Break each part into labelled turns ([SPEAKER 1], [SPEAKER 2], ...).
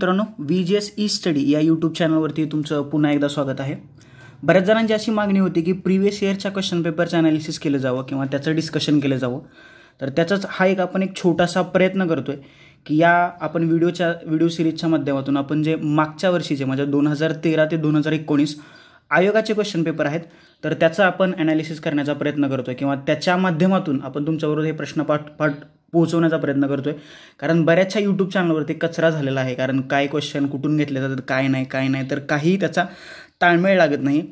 [SPEAKER 1] मित्रांनो, VGS E study या YouTube चॅनलवरती तुमचं पुन्हा एकदा स्वागत आहे. बऱ्याच जणांची अशी मागणी होती की प्रिव्हियस इयरच्या क्वेश्चन पेपरचं ॲनालिसिस केलं जावं किंवा त्याचं डिस्कशन केलं जावं. तर त्याचाच हा आपण एक छोटासा प्रयत्न करतोय की या आपण व्हिडिओ सिरीजच्या माध्यमातून आपण जे मागच्या वर्षीचे म्हणजे 2013 ते 2019 आयोगाचे क्वेश्चन पेपर आहेत तर त्याचं आपण ॲनालिसिस करण्याचा प्रयत्न करतोय किंवा त्याच्या माध्यमातून आपण तुमच्याबरोबर हे प्रश्न पाठ पोहोचवण्याचा प्रयत्न करतोय. कारण बऱ्याचशा यूट्यूब चॅनलवरती कचरा झालेला आहे. कारण काय क्वेश्चन कुठून घेतले जातात काय नाही तर काही त्याचा ताळमेळ लागत नाही.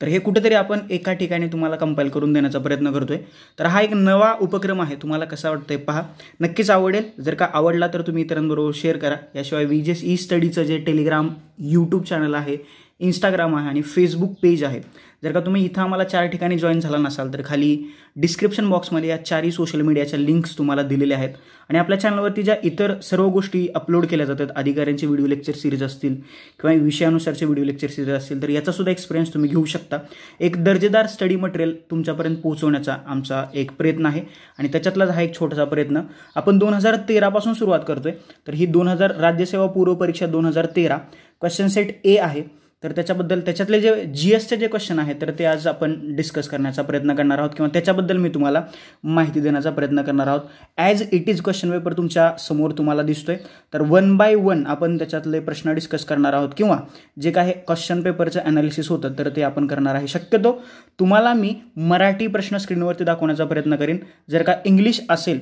[SPEAKER 1] तर हे कुठेतरी आपण एका ठिकाणी तुम्हाला कंपाईल करून देण्याचा प्रयत्न करतोय. तर हा एक नवा उपक्रम आहे. तुम्हाला कसा वाटतंय पहा, नक्कीच आवडेल. जर का आवडला तर तुम्ही इतरांबरोबर शेअर करा. याशिवाय VGS ई स्टडीचं जे टेलिग्राम यूट्यूब चॅनल आहे, इंस्टाग्राम आहे आणि फेसबुक पेज आहे, जर का तुम्ही इथं आम्हाला 4 ठिकाणी जॉईन झाला नसाल तर खाली डिस्क्रिप्शन बॉक्समध्ये या 4 सोशल मीडियाच्या लिंक्स तुम्हाला दिलेल्या आहेत. आणि आपल्या चॅनलवरती ज्या इतर सर्व गोष्टी अपलोड केल्या जातात, अधिकाऱ्यांचे व्हिडिओ लेक्चर सिरीज असतील किंवा विषयानुसारचे व्हिडिओ लेक्चर सिरीज असतील, तर याचासुद्धा एक्सपिरियन्स तुम्ही घेऊ शकता. एक दर्जेदार स्टडी मटेरियल तुमच्यापर्यंत पोहोचवण्याचा आमचा एक प्रयत्न आहे आणि त्याच्यातलाच हा एक छोटासा प्रयत्न. आपण 2013 पासून सुरुवात करतोय. तर ही 2000 राज्यसेवा पूर्व परीक्षा 2013 क्वेश्चन सेट ए आहे. तर त्याच्यातले जे GSचे जे क्वेश्चन आहेत तर ते आज आपण डिस्कस करण्याचा प्रयत्न करणार आहोत किंवा त्याच्याबद्दल मी तुम्हाला माहिती देण्याचा प्रयत्न करणार आहोत. As it is question paper तुमच्या समोर तुम्हाला दिसतोय. तर 1 बाय 1 आपण त्याच्यातले प्रश्न डिस्कस करणार आहोत किंवा जे काही क्वेश्चन पेपरचं ॲनालिसिस होतं तर ते आपण करणार आहे. शक्यतो तुम्हाला मी मराठी प्रश्न स्क्रीनवरती दाखवण्याचा प्रयत्न करीन. जर का इंग्लिश असेल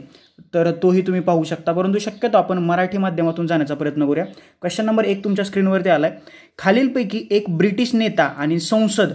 [SPEAKER 1] तर तोही तुम्ही पाहू शकता, परंतु शक्यतो आपण मराठी माध्यमातून जाण्याचा प्रयत्न करूया. क्वेश्चन नंबर 1 तुमच्या स्क्रीनवरती आलाय. खालीलपैकी एक ब्रिटिश नेता आणि संसद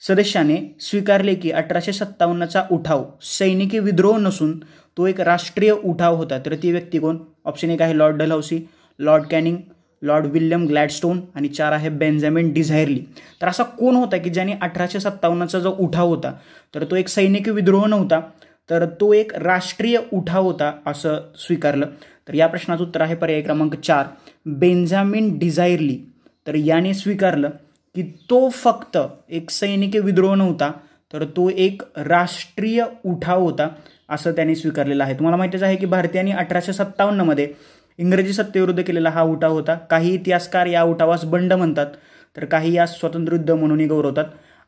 [SPEAKER 1] सदस्याने स्वीकारले की 1857चा उठाव सैनिकी विद्रोह नसून तो एक राष्ट्रीय उठाव होता. तर ती व्यक्ती कोण? ऑप्शन 1 आहे Lord Dalhousie, Lord Canning, Lord William Gladstone आणि 4 आहे बेंजामिन डिझायरली. तर असा कोण होता की ज्याने 1857चा जो उठाव होता तर तो एक सैनिकी विद्रोह नव्हता, तर तो एक राष्ट्रीय उठाव होता असं स्वीकारलं. तर या प्रश्नाचं उत्तर आहे पर्याय क्रमांक 4 बेंजामिन डिझायरली. तर याने स्वीकारलं की तो फक्त एक सैनिकी विद्रोह नव्हता तर तो एक राष्ट्रीय उठाव होता असं त्याने स्वीकारलेलं आहे. तुम्हाला माहितीच आहे की भारतीयांनी 1857 मध्ये इंग्रजी सत्तेविरुद्ध केलेला हा उठाव होता. काही इतिहासकार या उठावास बंड म्हणतात तर काही यास स्वातंत्र्ययुद्ध म्हणूनही गौरवतात.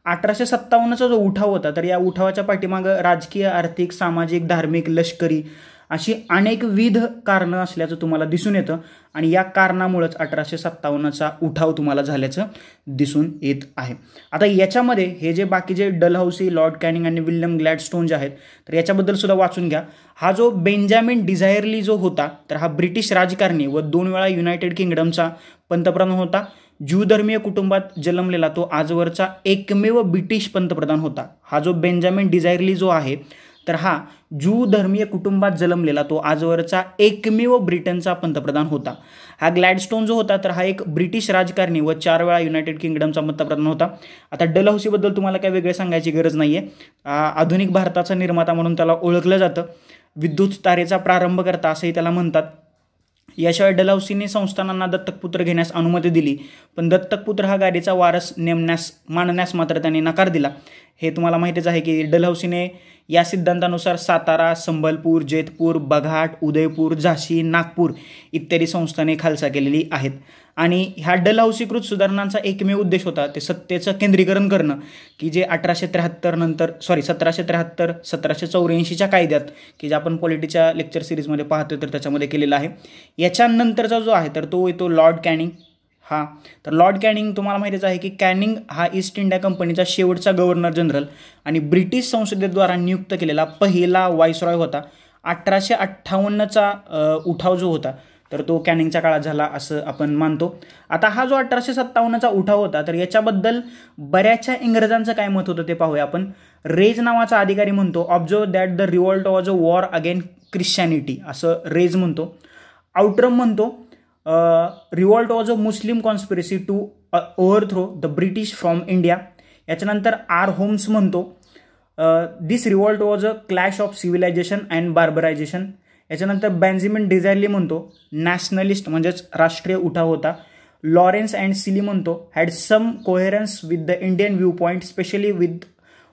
[SPEAKER 1] 1857चा जो उठाव होता तर या उठावाच्या पाठीमागं राजकीय, आर्थिक, सामाजिक, धार्मिक, लष्करी अशी अनेकविध कारणं असल्याचं तुम्हाला दिसून येतं आणि या कारणामुळेच 1857चा उठाव तुम्हाला झाल्याचं दिसून येत आहे. आता याच्यामध्ये हे जे बाकीचे डलहौसी, लॉर्ड कॅनिंग आणि विल्यम ग्लॅडस्टोन जे आहेत तर याच्याबद्दल सुद्धा वाचून घ्या. हा जो बेंजामिन डिझायरली जो होता तर हा ब्रिटिश राजकारणी व 2 वेळा युनायटेड किंगडमचा पंतप्रधान होता. ज्यू धर्मीय कुटुंबात जन्मलेला तो आजवरचा एकमेव ब्रिटिश पंतप्रधान होता. हा जो बेंजामिन डिझायरली जो आहे तर हा ज्यू धर्मीय कुटुंबात जन्मलेला तो आजवरचा एकमेव ब्रिटनचा पंतप्रधान होता. हा ग्लॅडस्टोन जो होता तर हा एक ब्रिटिश राजकारणी व 4 वेळा युनायटेड किंगडमचा पंतप्रधान होता. आता डलहौसीबद्दल तुम्हाला काय वेगळे सांगायची गरज नाहीये. आधुनिक भारताचा निर्माता म्हणून त्याला ओळखलं जातं. विद्युत तारेचा प्रारंभकर्ता असंही त्याला म्हणतात. याशिवाय डलहौसीने संस्थानांना दत्तकपुत्र घेण्यास अनुमती दिली, पण दत्तकपुत्र हा गाडीचा वारस मानण्यास मात्र त्यांनी नकार दिला. हे तुम्हाला माहितीच आहे की डलहौसीने या सिद्धांतानुसार सातारा, संबलपूर, जेतपूर, बघाट, उदयपूर, झाशी, नागपूर इत्यादी संस्थाने खालसा केलेली आहेत. आणि ह्या डलहौसीकृत सुधारणांचा एकमेव उद्देश होता ते सत्तेचं केंद्रीकरण करणं की जे 1784 कायद्यात की जे आपण पॉलिटीच्या लेक्चर सिरीजमध्ये पाहतो तर त्याच्यामध्ये केलेला आहे. याच्यानंतरचा जो आहे तर तो येतो लॉर्ड कॅनिंग. तर लॉर्ड कॅनिंग तुम्हाला माहितीच आहे की कॅनिंग हा ईस्ट इंडिया कंपनीचा शेवटचा गव्हर्नर जनरल आणि ब्रिटिश संसदेद्वारा नियुक्त केलेला पहिला व्हाईसरॉय होता. 1858चा उठाव जो होता तर तो कॅनिंगच्या काळात झाला असं आपण मानतो. आता हा जो 1857चा उठाव होता तर याच्याबद्दल बऱ्याचशा इंग्रजांचं काय मत होतं ते पाहूया आपण. रेज नावाचा अधिकारी म्हणतो observe that the revolt was a war again Christianity असं रेज म्हणतो. आउटरम म्हणतो revolt was a Muslim conspiracy to overthrow the British from India. याच्यानंतर आर होम्स म्हणतो this revolt was a clash of civilization and barbarization. याच्यानंतर Benjamin Disraeli म्हणतो nationalist म्हणजेच राष्ट्रीय उठाव होता. लॉरेन्स अँड सिली म्हणतो had some coherence with the Indian view point specially with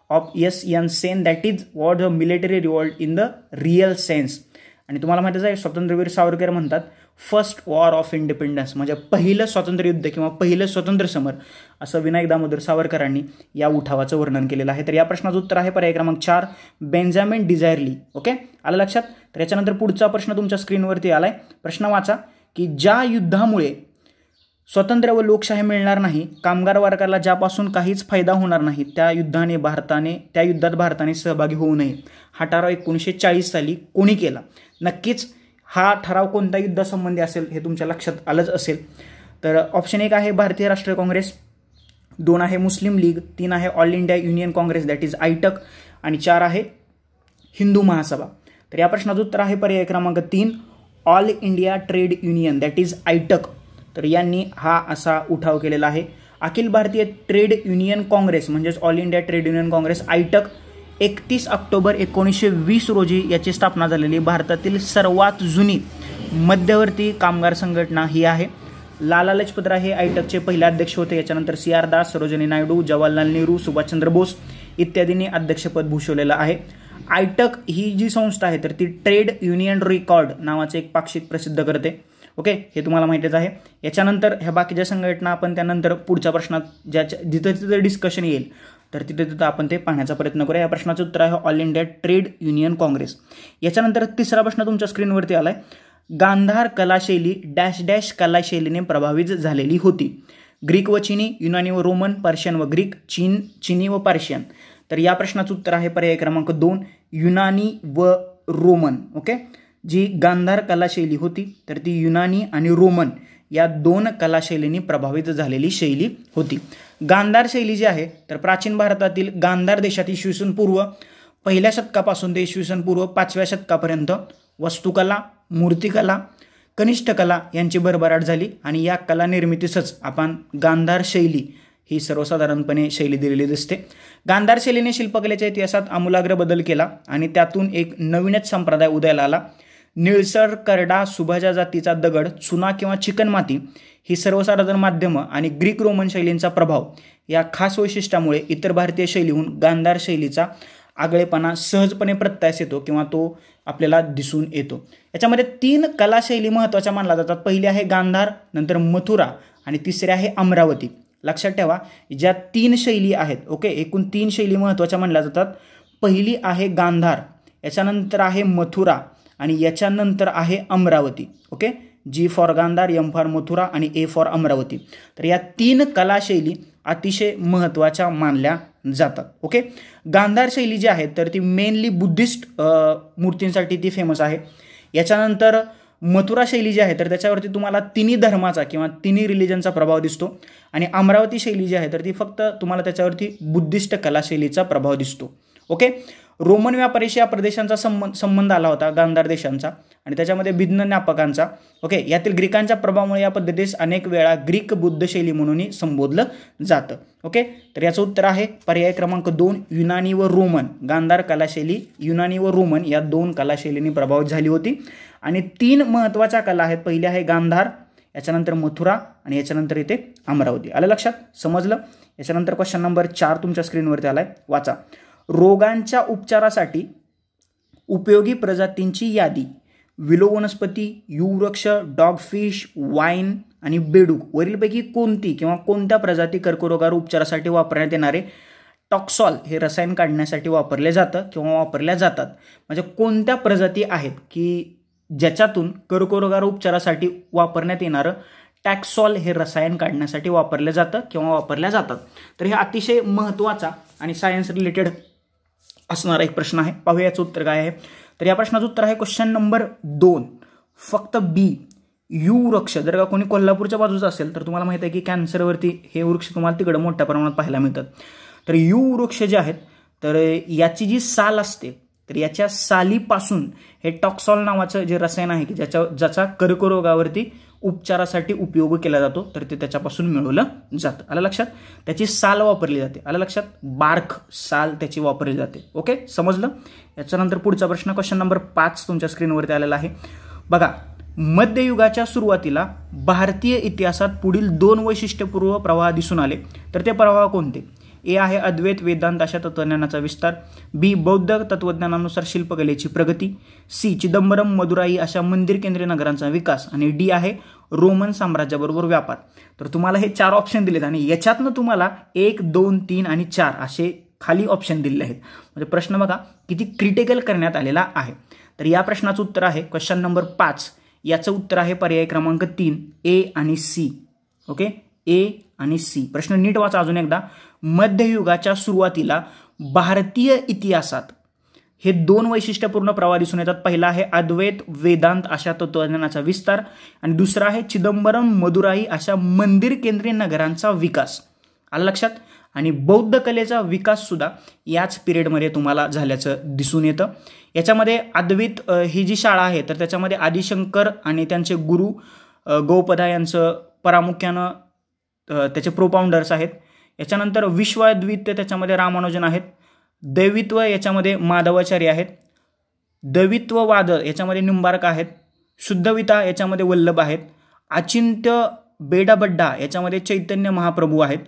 [SPEAKER 1] of S.N. Sen that is was a military revolt in the real sense. आणि तुम्हाला माहितीच आहे स्वातंत्र्यवीर सावरकर म्हणतात फर्स्ट वॉर ऑफ इंडिपेंडन्स म्हणजे पहिलं स्वातंत्र्य युद्ध किंवा पहिलं स्वातंत्र्य समर असं विनायक दामोदर सावरकरांनी या उठावाचं वर्णन केलेलं आहे. तर या प्रश्नाचं उत्तर आहे पर्याय क्रमांक 4 बेंजामिन डिझायरली. ओके, आलं लक्षात. तर याच्यानंतर पुढचा प्रश्न तुमच्या स्क्रीनवरती आलाय. प्रश्न वाचा की ज्या युद्धामुळे स्वतंत्र व लोकशाही मिळणार नाही, कामगार वर्गाला ज्यापासून काहीच फायदा होणार नाही, त्या युद्धात भारताने सहभागी होऊ नये. हा ठराव 1940 साली कोणी केला? नक्कीच हा ठराव कोणत्या युद्धासंबंधी असेल हे तुमच्या लक्षात आलंच असेल. तर ऑप्शन 1 आहे भारतीय राष्ट्रीय काँग्रेस, 2 आहे मुस्लिम लीग, 3 आहे All India Union Congress that is AITUC आणि 4 आहे हिंदू महासभा. तर या प्रश्नाचं उत्तर आहे पर्याय क्रमांक 3 All India Trade Union that is AITUC. तर यांनी हा असा उठाव केलेला आहे. Akhil Bharatiya trade Union Congress म्हणजेच All India Trade Union Congress AITUC 31 October 1920 रोजी याची स्थापना झालेली भारतातील सर्वात जुनी मध्यवर्ती कामगार संघटना ही आहे. लाला लजपतराय हे आयटकचे पहिले अध्यक्ष होते. याच्यानंतर CR दास, सरोजिनी नायडू, जवाहरलाल नेहरू, सुभाषचंद्र बोस इत्यादींनी अध्यक्षपद भूषवलेलं आहे. आयटक ही जी संस्था आहे तर ती ट्रेड युनियन रेकॉर्ड नावाचे एक पाक्षिक प्रसिद्ध करते. ओके, हे तुम्हाला माहितीच आहे. याच्यानंतर ह्या बाकीच्या संघटना आपण त्यानंतर पुढच्या प्रश्नात जिथं डिस्कशन येईल तर तिथं आपण ते पाहण्याचा प्रयत्न करूया. या प्रश्नाचं उत्तर आहे All India Trade Union Congress. याच्यानंतर तिसरा प्रश्न तुमच्या स्क्रीनवरती आलाय. गांधार कलाशैली डॅश डॅश कलाशैलीने प्रभावित झालेली होती. ग्रीक व चिनी, युनानी व रोमन, पर्शियन व ग्रीक, चिनी व पर्शियन. तर या प्रश्नाचं उत्तर आहे पर्याय क्रमांक 2 युनानी व रोमन. ओके, जी गांधार कलाशैली होती तर ती युनानी आणि रोमन या 2 कलाशैलींनी प्रभावित झालेली शैली होती. गांधार शैली जी आहे तर प्राचीन भारतातील गांधार देशात इसवी सन पूर्व 1ल्या शतकापासून ते इसवी सन पूर्व 5व्या शतकापर्यंत वास्तुकला, मूर्तिकला, कनिष्ठ कला यांची भरभराट झाली आणि या कला निर्मितीसच आपण गांधार शैली ही सर्वसाधारणपणे शैली दिलेली दिसते. गांधार शैलीने शिल्पकलेच्या इतिहासात आमूलाग्र बदल केला आणि त्यातून एक नवीनच संप्रदाय उदयाला आला. निळसर, करडा, सुभाजा जातीचा दगड, चुना किंवा चिकणमाती ही सर्वसाधारण माध्यमं आणि ग्रीक रोमन शैलींचा प्रभाव या खास वैशिष्ट्यामुळे इतर भारतीय शैलीहून गांधार शैलीचा आगळेपणा सहजपणे प्रत्यास येतो किंवा तो आपल्याला दिसून येतो. याच्यामध्ये 3 कलाशैली महत्त्वाच्या मानल्या जातात. पहिली आहे गांधार, नंतर मथुरा आणि तिसरी आहे अमरावती. लक्षात ठेवा, ज्या 3 शैली आहेत, ओके, एकूण 3 शैली महत्त्वाच्या मानल्या जातात. पहिली आहे गांधार, याच्यानंतर आहे मथुरा आणि याच्यानंतर आहे Amravati. Okay, G for Gandhar, M for Mathura आणि A फॉर अमरावती. तर या 3 कलाशैली अतिशय महत्त्वाच्या मानल्या जातात. ओके, गांधार शैली जी आहे तर ती मेनली बुद्धिस्ट मूर्तींसाठी ती फेमस आहे. याच्यानंतर मथुरा शैली जी आहे तर त्याच्यावरती तुम्हाला तिन्ही धर्माचा किंवा तिन्ही रिलिजनचा प्रभाव दिसतो आणि अमरावती शैली जी आहे तर ती फक्त तुम्हाला त्याच्यावरती बुद्धिस्ट कलाशैलीचा प्रभाव दिसतो. ओके, रोमन व्यापारीशी या प्रदेशांचा संबंध आला होता गांधार देशांचा आणि त्याच्यामध्ये भिन्न ज्ञापकांचा. ओके, यातील ग्रीकांच्या प्रभावामुळे या पद्धतीस अनेक वेळा ग्रीक बुद्ध शैली म्हणूनही संबोधलं जातं. ओके, तर याचं उत्तर आहे पर्याय क्रमांक 2 युनानी व रोमन. गांधार कलाशैली युनानी व रोमन या 2 कलाशैलींनी प्रभावित झाली होती आणि 3 महत्त्वाच्या कला आहेत. पहिली आहे गांधार, याच्यानंतर मथुरा आणि याच्यानंतर इथे अमरावती. आलं लक्षात, समजलं. याच्यानंतर क्वेश्चन नंबर 4 तुमच्या स्क्रीनवरती आलाय, वाचा. रोगांच्या उपचारासाठी उपयोगी प्रजातींची यादी. विलो वनस्पती, युवृक्ष, डॉगफिश, वाईन आणि बेडूक वरीलपैकी कोणती किंवा कोणत्या प्रजाती कर्करोगावर उपचारासाठी वापरण्यात येणारे टॉक्सॉल हे रसायन काढण्यासाठी वापरले जातं किंवा वापरल्या जातात. म्हणजे कोणत्या प्रजाती आहेत की ज्याच्यातून कर्करोगावर उपचारासाठी वापरण्यात येणारं टॅक्सॉल हे रसायन काढण्यासाठी वापरलं जातं किंवा वापरल्या जातात. तर हे अतिशय महत्त्वाचा आणि सायन्स रिलेटेड असणारा एक प्रश्न आहे. पाहूया याचं उत्तर काय आहे. तर या प्रश्नाचं उत्तर आहे क्वेश्चन नंबर 2 फक्त B यू वृक्ष. जर का कोणी कोल्हापूरच्या बाजूचा असेल तर तुम्हाला माहिती आहे की कॅन्सरवरती हे वृक्ष तुम्हाला तिकडे मोठ्या प्रमाणात पाहायला मिळतात. तर यू वृक्ष जे आहेत तर याची जी साल असते तर याच्या सालीपासून हे टॉक्सॉल नावाचं जे रसायन आहे की ज्याचा कर्करोगावरती उपचारासाठी उपयोग केला जातो तर ते त्याच्यापासून मिळवलं जातं. आलं लक्षात, त्याची साल वापरली जाते. आलं लक्षात, बार्क साल त्याची वापरली जाते. ओके, समजलं. याच्यानंतर पुढचा प्रश्न क्वेश्चन नंबर 5 तुमच्या स्क्रीनवरती आलेला आहे. बघा, मध्ययुगाच्या सुरुवातीला भारतीय इतिहासात पुढील 2 वैशिष्ट्यपूर्ण प्रवाह दिसून आले तर ते प्रवाह कोणते. ए आहे अद्वैत वेदांत अशा तत्वज्ञानाचा विस्तार, बी बौद्ध तत्वज्ञानानुसार शिल्पकलेची प्रगती, सी चिदंबरम मदुराई अशा मंदिर केंद्रीय नगरांचा विकास आणि डी आहे रोमन साम्राज्याबरोबर व्यापार. तर तुम्हाला हे 4 ऑप्शन दिलेत आणि याच्यातनं तुम्हाला 1, 2, 3 आणि 4 असे खाली ऑप्शन दिलेले आहेत. म्हणजे प्रश्न बघा किती क्रिटिकल करण्यात आलेला आहे. तर या प्रश्नाचं उत्तर आहे क्वेश्चन नंबर 5. याचं उत्तर आहे पर्याय क्रमांक 3 ए आणि सी. ओके, ए आणि सी. प्रश्न नीट वाचा अजून एकदा. मध्ययुगाच्या सुरुवातीला भारतीय इतिहासात हे 2 वैशिष्ट्यपूर्ण प्रवाह दिसून येतात. पहिला आहे अद्वैत वेदांत अशा तत्वज्ञानाचा विस्तार आणि दुसरा आहे चिदंबरम मदुराई अशा मंदिर केंद्रीय नगरांचा विकास. आलं लक्षात. आणि बौद्ध कलेचा विकास सुद्धा याच पिरियडमध्ये तुम्हाला झाल्याचं दिसून येतं. याच्यामध्ये अद्वैत ही जी शाळा आहे तर त्याच्यामध्ये आदिशंकर आणि त्यांचे गुरु गौपदा यांचं प्रामुख्यानं त्याचे प्रोपाउंडर्स आहेत. याच्यानंतर विश्वाद्वित्य त्याच्यामध्ये रामानुजन आहेत. दैवित्व याच्यामध्ये माधवाचार्य आहेत. दैवित्ववाद याच्यामध्ये निंबार्क आहेत. शुद्धविता याच्यामध्ये वल्लभ आहेत. अचिंत्य बेडाबड्डा याच्यामध्ये चैतन्य महाप्रभू आहेत.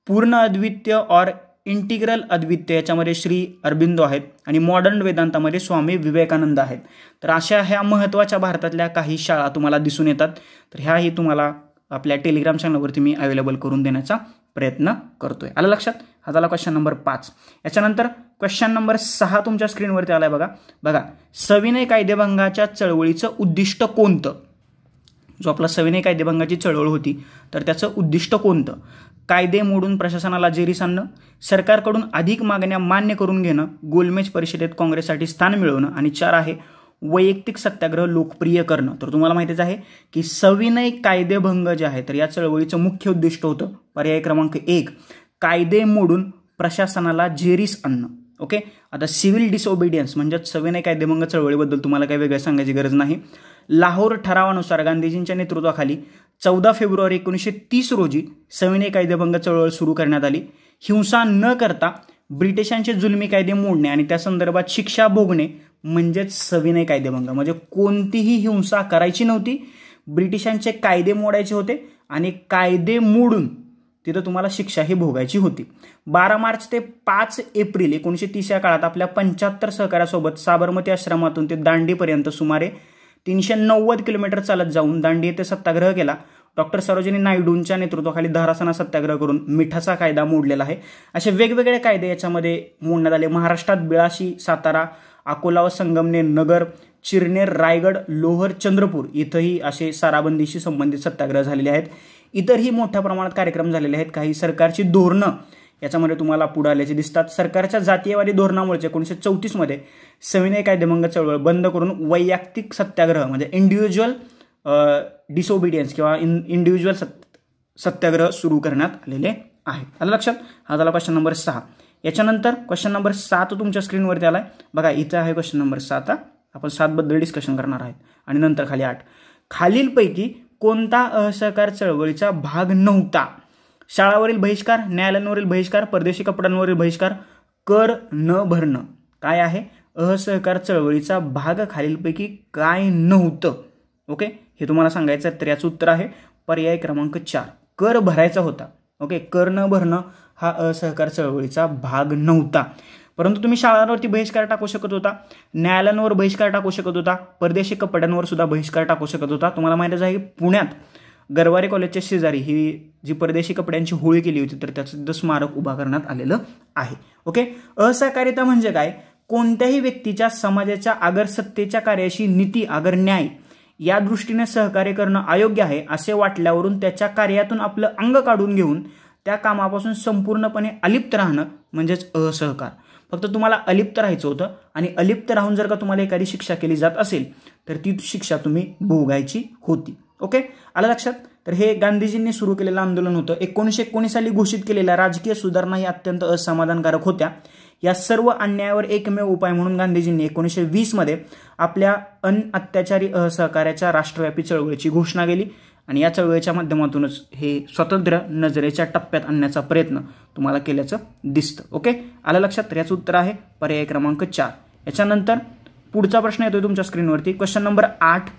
[SPEAKER 1] पूर्ण अद्वित्य और इंटिग्रल अद्वित्य याच्यामध्ये श्री अरबिंदो आहेत आणि मॉडर्न वेदांतामध्ये स्वामी विवेकानंद आहेत. तर अशा ह्या महत्त्वाच्या भारतातल्या काही शाळा तुम्हाला दिसून येतात. तर ह्याही तुम्हाला आपल्या टेलिग्राम चॅनलवरती मी अवेलेबल करून देण्याचा प्रयत्न करतोय. आलं लक्षात. हा झाला क्वेश्चन नंबर 5. याच्यानंतर क्वेश्चन नंबर 6 तुमच्या स्क्रीनवरती आलाय बघा. सविनय कायदेभंगाच्या चळवळीचं उद्दिष्ट कोणतं? जो आपला सविनय कायदेभंगाची चळवळ होती तर त्याचं उद्दिष्ट कोणतं? कायदे मोडून प्रशासनाला जेरीस आणणं, सरकारकडून अधिक मागण्या मान्य करून घेणं, गोलमेज परिषदेत काँग्रेससाठी स्थान मिळवणं आणि 4 आहे वैयक्तिक सत्याग्रह लोकप्रिय करणं. तर तुम्हाला माहितीच आहे की सविनय कायदेभंग जे आहे तर या चळवळीचं मुख्य उद्दिष्ट होतं पर्याय क्रमांक 1 कायदे मोडून प्रशासनाला जेरीस आणणं. ओके, आता सिव्हिल डिसओबिडियन्स म्हणजेच सविनय कायदेभंग चळवळीबद्दल तुम्हाला काही वेगळं सांगायची गरज नाही. लाहोर ठरावानुसार गांधीजींच्या नेतृत्वाखाली 14 फेब्रुवारी 1930 रोजी सविनय कायदेभंग चळवळ सुरू करण्यात आली. हिंसा न करता ब्रिटिशांचे जुलमी कायदे मोडणे आणि त्या संदर्भात शिक्षा भोगणे म्हणजेच सविनय कायदेभंग. म्हणजे कोणतीही हिंसा करायची नव्हती, ब्रिटिशांचे कायदे मोडायचे होते आणि कायदे मोडून तिथं तुम्हाला शिक्षाही भोगायची होती. 12 मार्च ते 5 एप्रिल 1930 या काळात आपल्या 75 सहकाऱ्यासोबत साबरमती आश्रमातून ते दांडीपर्यंत सुमारे 390 किलोमीटर चालत जाऊन दांडी येथे सत्याग्रह केला. डॉक्टर सरोजिनी नायडूंच्या नेतृत्वाखाली धारासना सत्याग्रह करून मिठाचा कायदा मोडलेला आहे. असे वेगवेगळे कायदे याच्यामध्ये मोडण्यात आले. महाराष्ट्रात बिळाशी, सातारा, अकोला व संगमनेर, नगर, चिरनेर, रायगड, लोहर, चंद्रपूर इथंही असे साराबंदीशी संबंधित सत्याग्रह झालेले आहेत. इतरही मोठ्या प्रमाणात कार्यक्रम झालेले आहेत. काही सरकारची धोरणं याच्यामध्ये तुम्हाला पुढे आल्याचे दिसतात. सरकारच्या जातीयवादी धोरणामुळे 1934 मध्ये सविनय कायदेभंग चळवळ बंद करून वैयक्तिक सत्याग्रह म्हणजे इंडिव्हिज्युअल डिसओबिडियन्स किंवा इंडिव्हिज्युअल सत्याग्रह सुरू करण्यात आलेले आहेत. आलं लक्षात. हा झाला क्वेश्चन नंबर 6. याच्यानंतर क्वेश्चन नंबर 7 तुमच्या स्क्रीनवरती आलाय बघा. इथं आहे क्वेश्चन नंबर 7. आपण 7 बद्दल डिस्कशन करणार आहेत आणि नंतर खाली 8. खालीलपैकी कोणता असहकार चळवळीचा भाग नव्हता? शाळावरील बहिष्कार, न्यायालयांवरील बहिष्कार, परदेशी कपड्यांवरील बहिष्कार, कर न भरणं. काय आहे? असहकार चळवळीचा भाग खालीलपैकी काय नव्हतं? ओके, हे तुम्हाला सांगायचं. तर याचं उत्तर आहे पर्याय क्रमांक 4 कर भरायचा होता. ओके, कर न भरणं हा असहकार चळवळीचा भाग नव्हता. परंतु तुम्ही शाळांवरती बहिष्कार टाकू शकत होता, न्यायालयांवर बहिष्कार टाकू शकत होता, परदेशी कपड्यांवर सुद्धा बहिष्कार टाकू शकत होता. तुम्हाला माहितीच आहे की पुण्यात गरवारे कॉलेजच्या शेजारी ही जी परदेशी कपड्यांची होळी केली होती तर त्याचं स्मारक उभा करण्यात आलेलं आहे. ओके, असहकारिता म्हणजे काय? कोणत्याही व्यक्तीच्या समाजाच्या आगर सत्तेच्या कार्याशी नीती आगर न्याय या दृष्टीने सहकार्य करणं अयोग्य आहे असे वाटल्यावरून त्याच्या कार्यातून आपलं अंग काढून घेऊन त्या कामापासून संपूर्णपणे अलिप्त राहणं म्हणजेच असहकार. फक्त तुम्हाला अलिप्त राहायचं होतं आणि अलिप्त राहून जर का तुम्हाला एखादी शिक्षा केली जात असेल तर ती शिक्षा तुम्ही भोगायची होती. ओके, आलं लक्षात. तर हे गांधीजींनी सुरू केलेलं आंदोलन होतं. 1919 साली घोषित केलेल्या राजकीय सुधारणा ही अत्यंत असमाधानकारक होत्या. या सर्व अन्यायावर एकमेव उपाय म्हणून गांधीजींनी 1920 मध्ये आपल्या अत्याचारी असहकार्याच्या राष्ट्रव्यापी चळवळीची घोषणा केली आणि या चळवळीच्या माध्यमातूनच हे स्वातंत्र्य नजरेच्या टप्प्यात आणण्याचा प्रयत्न तुम्हाला केल्याचं दिसतं. ओके, आलं लक्षात. तर याचं उत्तर आहे पर्याय क्रमांक 4. याच्यानंतर पुढचा प्रश्न येतोय तुमच्या स्क्रीनवरती. Question number 8.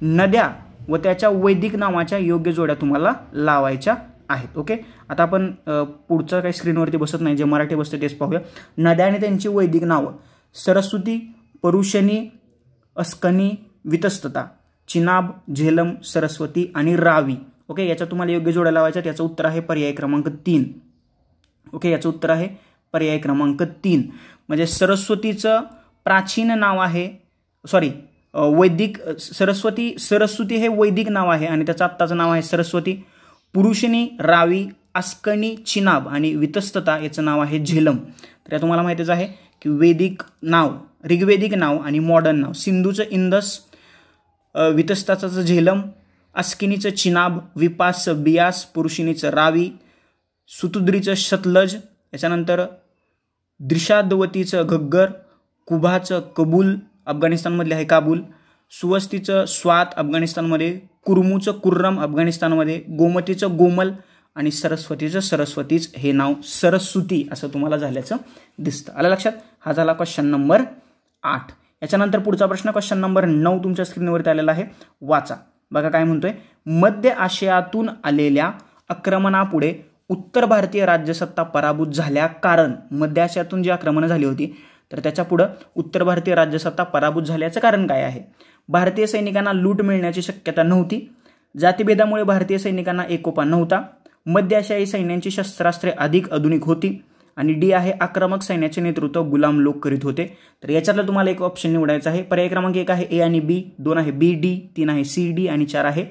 [SPEAKER 1] नद्या व त्याच्या वैदिक नावाच्या योग्य जोड्या तुम्हाला लावायच्या आहेत. ओके, आता आपण पुढचं काही स्क्रीनवरती बसत नाही, जे मराठी बसते तेच पाहूया. नद्या आणि त्यांची वैदिक नावं: सरस्वती, परुषणी, अस्कनी, वितस्तता, चिनाब, झेलम, सरस्वती आणि रावी. ओके, याच्या तुम्हाला योग्य जोड्या लावायच्यात. याचं उत्तर आहे पर्याय क्रमांक 3. ओके, याचं उत्तर आहे पर्याय क्रमांक 3. म्हणजे सरस्वतीचं प्राचीन नाव आहे, वैदिक सरस्वती हे वैदिक नाव आहे आणि त्याचं आत्ताचं नाव आहे सरस्वती. पुरुषिणी, रावी, अस्कनी, चिनाब आणि वितस्तता याचं नाव आहे झेलम. तर या तुम्हाला माहितीच आहे की वेदिक नाव, ऋग्वेदिक नाव आणि मॉडर्न नाव: सिंधूचं इंदस, वितस्ताचं झेलम, अस्किनीचं चिनाब, विपासचं बियास, पुरुषिणीचं रावी, सुतुद्रीचं सतलज, याच्यानंतर द्रिशादवतीचं घग्गर, कुभाचं कबूल, अफगाणिस्तानमधले आहे काबूल, सुवस्तीचं स्वात, अफगाणिस्तानमध्ये, कुर्मूचं कुर्रम, अफगाणिस्तानमध्ये, गोमतीचं गोमल आणि सरस्वतीचं सरस्वतीच. हे नाव सरस्वती असं तुम्हाला झाल्याचं दिसतं. आलं लक्षात? हा झाला क्वेश्चन नंबर 8. याच्यानंतर पुढचा प्रश्न क्वेश्चन नंबर 9 तुमच्या स्क्रीनवरती आलेला आहे. वाचा. बघा काय म्हणतोय. मध्य आशियातून आलेल्या आक्रमणापुढे उत्तर भारतीय राज्यसत्ता पराभूत झाल्या कारण, मध्य आशियातून जी आक्रमणं झाली होती तर त्याच्या पुढं उत्तर भारतीय राज्यसत्ता पराभूत झाल्याचं कारण काय आहे? भारतीय सैनिकांना लूट मिळण्याची शक्यता नव्हती, जातीभेदामुळे भारतीय सैनिकांना एकोपा नव्हता, मध्य आशियाई सैन्यांची शस्त्रास्त्रे अधिक आधुनिक होती आणि डी आहे आक्रमक सैन्याचे नेतृत्व गुलाम लोक करीत होते. तर याच्यातलं तुम्हाला एक ऑप्शन निवडायचा आहे. पर्याय क्रमांक 1 आहे ए आणि बी, 2 आहे बी डी, 3 आहे सी डी आणि 4 आहे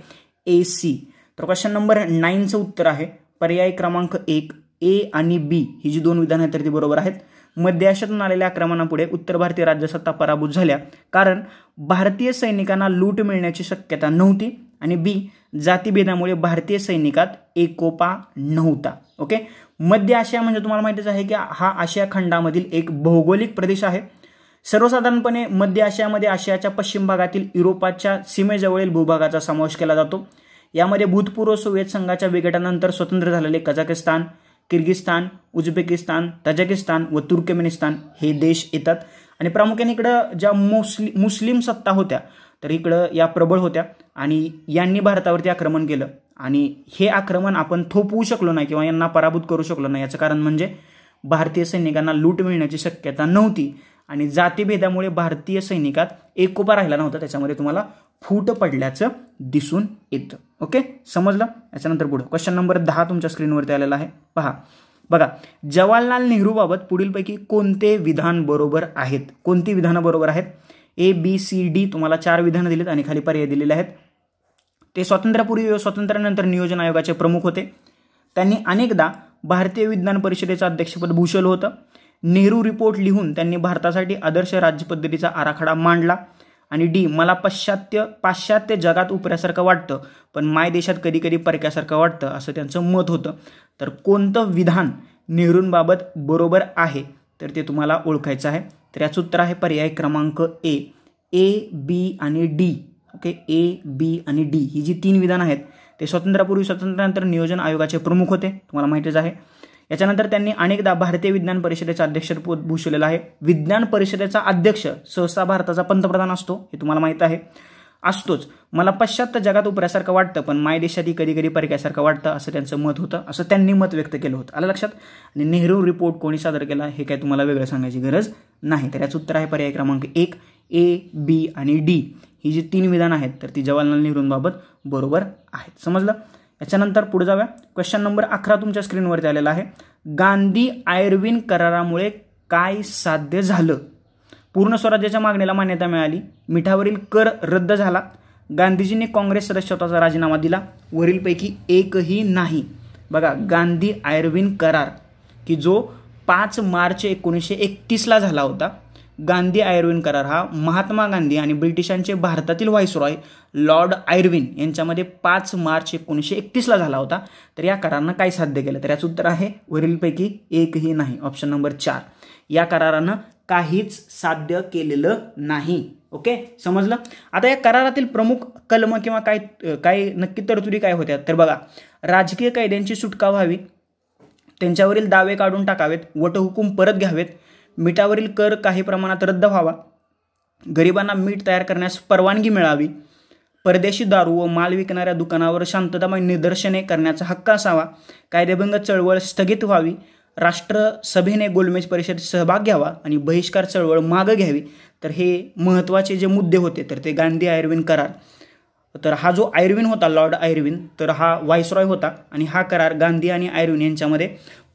[SPEAKER 1] ए सी. तर क्वेश्चन नंबर 9चं उत्तर आहे पर्याय क्रमांक 1 ए आणि बी. ही जी 2 विधानं आहेत तर ती बरोबर आहेत. मध्य आशियातून आलेल्या आक्रमणापुढे उत्तर भारतीय राज्यसत्ता पराभूत झाल्या कारण भारतीय सैनिकांना लूट मिळण्याची शक्यता नव्हती आणि बी जातीभेदामुळे भारतीय सैनिकात एकोपा नव्हता. ओके, मध्य आशिया म्हणजे तुम्हाला माहितीच आहे की हा आशिया खंडामधील एक भौगोलिक प्रदेश आहे. सर्वसाधारणपणे मध्य आशियामध्ये आशियाच्या पश्चिम भागातील युरोपाच्या सीमेजवळील भूभागाचा समावेश केला जातो. यामध्ये भूतपूर्व सोव्हिएत संघाच्या विघटनानंतर स्वतंत्र झालेले कझाकिस्तान, किर्गिस्तान, उझबेकिस्तान, तजाकिस्तान व तुर्कमेनिस्तान हे देश येतात. आणि प्रामुख्याने इकडं ज्या मुस्लिम सत्ता होत्या तर इकडं या प्रबळ होत्या आणि यांनी भारतावरती आक्रमण केलं आणि हे आक्रमण आपण थोपवू शकलो नाही किंवा यांना पराभूत करू शकलो नाही. याचं कारण म्हणजे भारतीय सैनिकांना लूट मिळण्याची शक्यता नव्हती आणि जातीभेदामुळे भारतीय सैनिकात एकोपा राहिला नव्हता. त्याच्यामध्ये तुम्हाला फूट पडल्याचं दिसून येतं. ओके, समजलं? याच्यानंतर पुढे क्वेश्चन नंबर 10 तुमच्या स्क्रीनवरती आलेला आहे. पहा बघा, जवाहरलाल नेहरूबाबत पुढीलपैकी कोणते विधान बरोबर आहेत? कोणती विधानं बरोबर आहेत? ए बी सी डी तुम्हाला 4 विधानं दिलीत आणि खाली पर्याय दिलेले आहेत. ते स्वातंत्र्यापूर्वी व स्वातंत्र्यानंतर नियोजन आयोगाचे प्रमुख होते. त्यांनी अनेकदा भारतीय विज्ञान परिषदेचं अध्यक्षपद भूषवलं होतं. नेहरू रिपोर्ट लिहून त्यांनी भारतासाठी आदर्श राज्यपद्धतीचा आराखडा मांडला. आणि डी मला पाश्चात्य जगात उपऱ्यासारखं वाटतं पण माय देशात कधी कधी परक्यासारखं वाटतं असं त्यांचं मत होतं. तर कोणतं विधान नेहरूंबाबत बरोबर आहे तर ते तुम्हाला ओळखायचं आहे. तर याचं उत्तर आहे पर्याय क्रमांक ए, बी आणि डी. ओके, ए बी आणि डी ही जी 3 विधानं आहेत ते स्वातंत्र्यापूर्वी स्वातंत्र्यानंतर नियोजन आयोगाचे प्रमुख होते, तुम्हाला माहितीच आहे. याच्यानंतर त्यांनी अनेकदा भारतीय विज्ञान परिषदेचं अध्यक्षपद भूषवलेलं आहे. विज्ञान परिषदेचा अध्यक्ष सहसा भारताचा पंतप्रधान असतो, हे तुम्हाला माहित आहे. असतोच. मला पाश्चात्य जगात उपऱ्यासारखं वाटतं पण माय देशातही कधी कधी परक्यासारखं वाटतं असं त्यांचं मत होतं, असं त्यांनी मत व्यक्त केलं होतं. आलं लक्षात? आणि नेहरू रिपोर्ट कोणी सादर केला हे काय तुम्हाला वेगळं सांगायची गरज नाही. तर याचं उत्तर आहे पर्याय क्रमांक 1 ए बी आणि डी ही जी 3 विधानं आहेत तर ती जवाहरलाल नेहरूंबाबत बरोबर आहेत. समजलं? याच्यानंतर पुढे जाऊया. क्वेश्चन नंबर 11 तुमच्या स्क्रीनवरती आलेला आहे. गांधी आयर्विन करारामुळे काय साध्य झालं? पूर्ण स्वराज्याच्या मागणीला मान्यता मिळाली, मिठावरील कर रद्द झाला, गांधीजींनी काँग्रेस सदस्यत्वाचा राजीनामा दिला, वरीलपैकी एकही नाही. बघा, गांधी आयर्विन करार की जो 5 मार्च 1931ला झाला होता. गांधी आयर्विन करार हा महात्मा गांधी आणि ब्रिटिशांचे भारतातील व्हाईसरॉय लॉर्ड आयर्विन यांच्यामध्ये 5 मार्च 1931ला झाला होता. तर या करारानं काय साध्य केलं? तर याचं उत्तर आहे वरीलपैकी एकही नाही, ऑप्शन नंबर 4. या करारानं काहीच साध्य केलेलं नाही. ओके, समजलं? आता या करारातील प्रमुख कलम किंवा काय नक्की तरतुदी काय होत्या तर बघा, राजकीय कैद्यांची सुटका व्हावी, त्यांच्यावरील दावे काढून टाकावेत, वटहुकूम परत घ्यावेत, मिठावरील कर काही प्रमाणात रद्द व्हावा, गरिबांना मीठ तयार करण्यास परवानगी मिळावी, परदेशी दारू व माल विकणाऱ्या दुकानावर शांततामय निदर्शने करण्याचा हक्क असावा, कायदेभंग चळवळ स्थगित व्हावी, राष्ट्रसभेने गोलमेज परिषदेत सहभाग घ्यावा आणि बहिष्कार चळवळ मागे घ्यावी. तर हे महत्त्वाचे जे मुद्दे होते तर ते गांधी आयर्विन करार. तर हा जो आयर्विन होता, लॉर्ड आयर्विन, तर हा व्हाईसरॉय होता आणि हा करार गांधी आणि आयर्विन यांच्यामध्ये